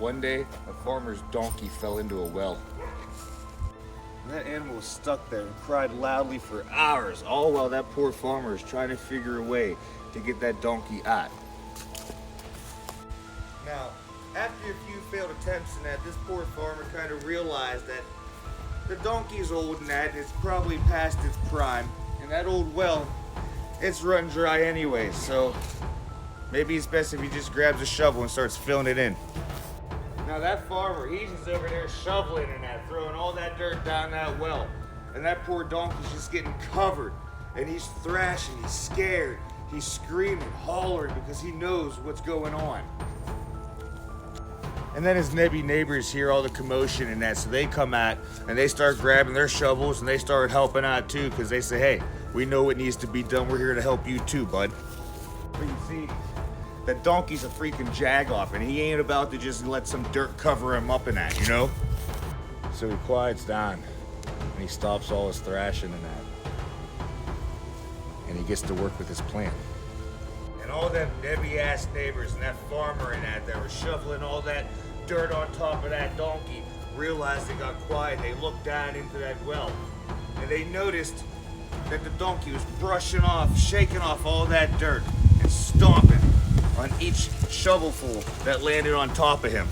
One day, a farmer's donkey fell into a well. That animal was stuck there and cried loudly for hours, all while that poor farmer is trying to figure a way to get that donkey out. Now, after a few failed attempts in that, this poor farmer kind of realized that the donkey's old and that, and it's probably past its prime, and that old well, it's run dry anyway, so maybe it's best if he just grabs a shovel and starts filling it in. Now that farmer, he's just over there shoveling and that, throwing all that dirt down that well. And that poor donkey's just getting covered. And he's thrashing, he's scared, he's screaming, hollering because he knows what's going on. And then his nebby neighbors hear all the commotion and that, so they come out and they start grabbing their shovels and they start helping out too, because they say, hey, we know what needs to be done, we're here to help you too, bud. But you see, that donkey's a freaking jagoff, and he ain't about to just let some dirt cover him up in that, you know? So he quiets down, and he stops all his thrashing and that. And he gets to work with his plan. And all them nebby-ass neighbors and that farmer and that were shoveling all that dirt on top of that donkey realized they got quiet. They looked down into that well, and they noticed that the donkey was brushing off, shaking off all that dirt, and stomping on each shovelful that landed on top of him.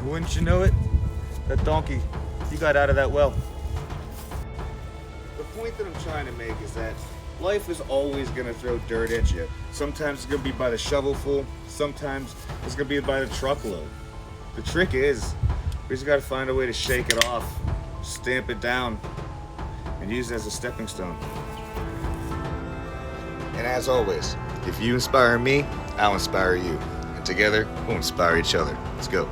Wouldn't you know it? That donkey, he got out of that well. The point that I'm trying to make is that life is always gonna throw dirt at you. Sometimes it's gonna be by the shovelful, sometimes it's gonna be by the truckload. The trick is, we just gotta find a way to shake it off, stamp it down, and use it as a stepping stone. And as always, if you inspire me, I'll inspire you. And together, we'll inspire each other. Let's go.